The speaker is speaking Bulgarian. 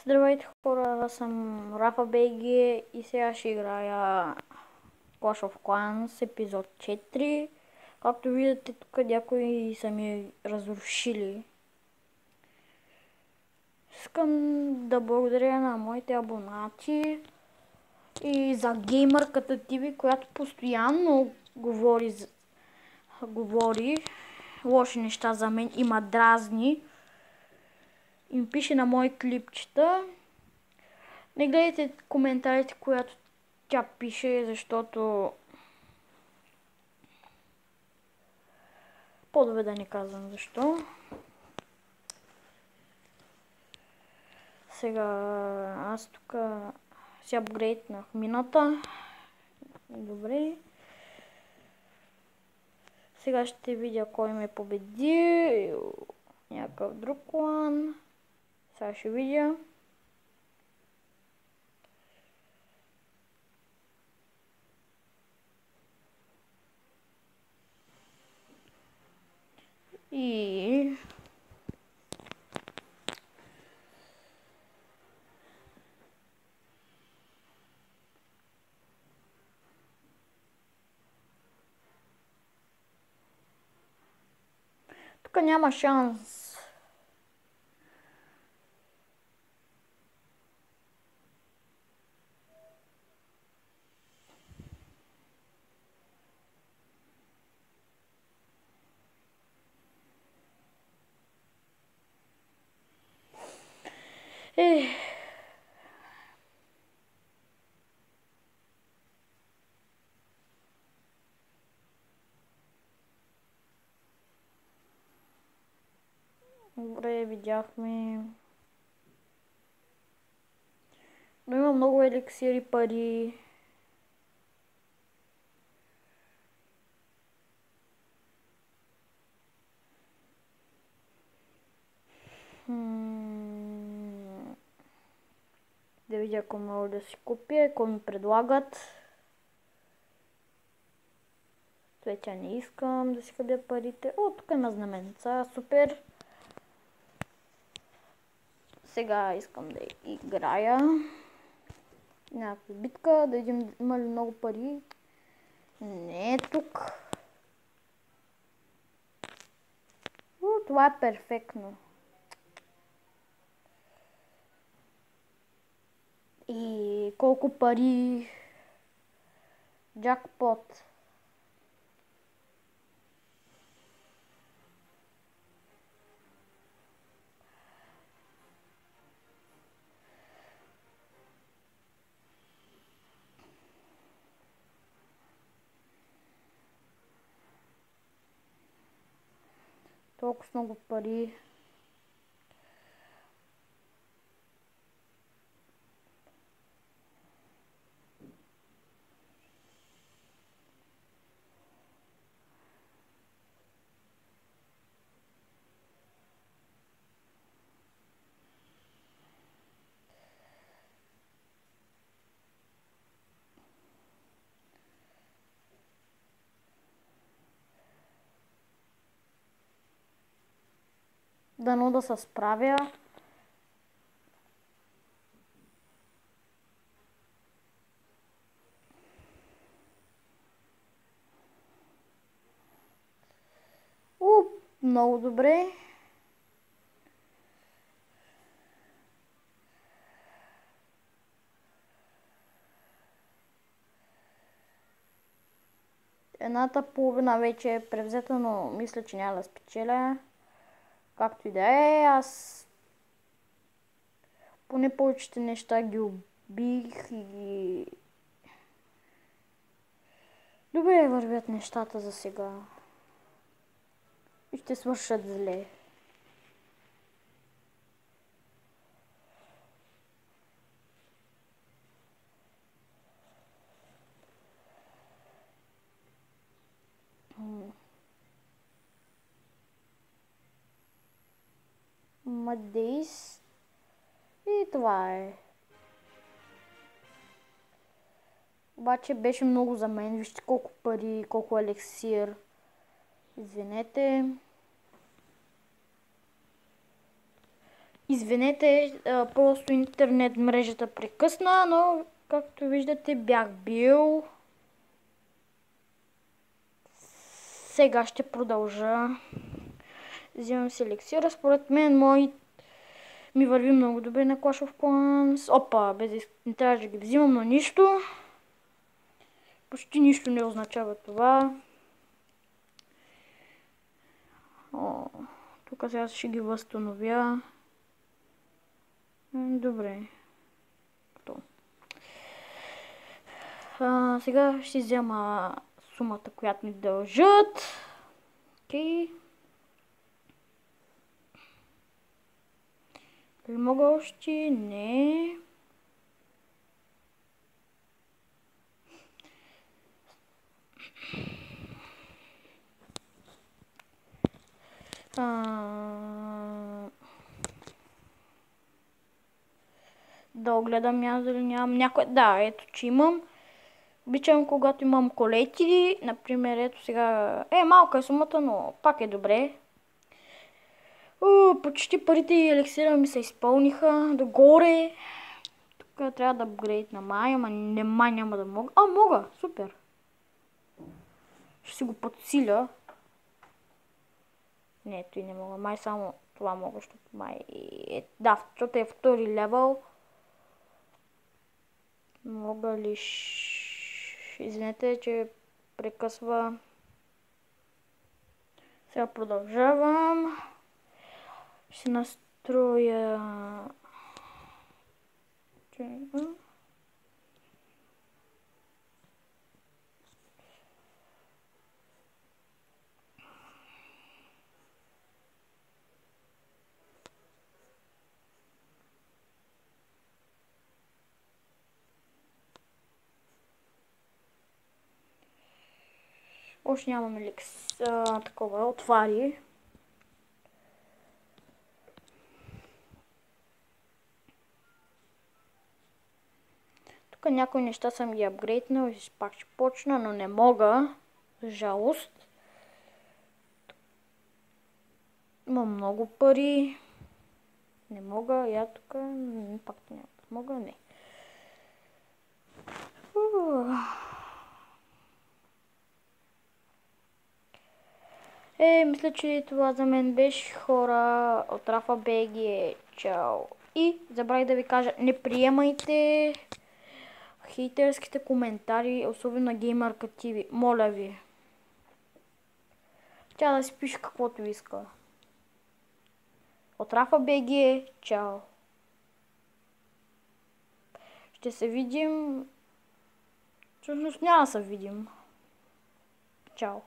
Здравейте хора, аз съм Рафа БГ и сега ще играя Clash of Clans епизод 4. Както виждате, тук някои са ми разрушили. Искам да благодаря на моите абонати и за геймърката TV, която постоянно говори лоши неща за мен и ма дразни. И ми пише на мои клипчета. Не гледайте коментарите, която тя пише, защото по-добре да не казвам защо. Сега аз тук си апгрейднах мината. Добре. Сега ще видя кой ме победи. Някакъв друг клан. Сега ще видя. И тук няма шанс. Добре, видяхме. Но има много еликсири пари. Да видя ако мога да си купя, ако ми предлагат. Вече не искам да си хабя парите. О, тук има знаменца, супер. Сега искам да играя някаква битка, да видим има ли много пари. Не е тук. О, това е перфектно. И колко пари? Джакпот. Толкова много пари. Дано да се справя. Много добре. Едната половина вече е превзета, но мисля, че няма да спечеля. Както и да е, аз поне повечето неща ги убих и добре вървят нещата за сега. И ще свършат зле. Мадейс. И това е. Обаче беше много за мен. Вижте колко пари, колко елексир. Извинете. Извинете, просто интернет мрежата прекъсна, но както виждате бях бил. Сега ще продължа. Взимам си еликсира. Според мен ми върви много добре на Clash of Clans. Опа, не трябваше да ги взимам, но нищо. Почти нищо не означава това. Тук сега ще ги възстановя. Добре. Сега ще взема сумата, която ми дължат. Окей. Дали мога още? Не. Да огледам аз дали нямам някой. Да, ето че имам. Обичам когато имам колети. Например, ето сега. Малка е сумата, но пак е добре. Почти парите и еликсира ми се изпълниха. Догоре. Тук трябва да апгрейд на май, ама май няма да мога. Мога! Супер! Ще си го подсиля. Не, той не мога. Май само това мога, защото май... Да, защото е втори левел. Мога ли... Извинете, че прекъсва. Сега продължавам. Ще настроя... Още нямаме такова, отвари. Тук някои неща съм ги апгрейднал и пак ще почна, но не мога. За жалост. Имам много пари. Не мога, я тук. Пак няма да мога, не. Мисля, че това за мен беше, хора от Рафа БГ. Чао. И забравих да ви кажа, не приемайте хейтерските коментари, особено на Геймърка ТВ. Моля ви. Тя да си пише каквото иска. От Рафа БГ. Чао. Ще се видим. Всъщност няма да се видим. Чао.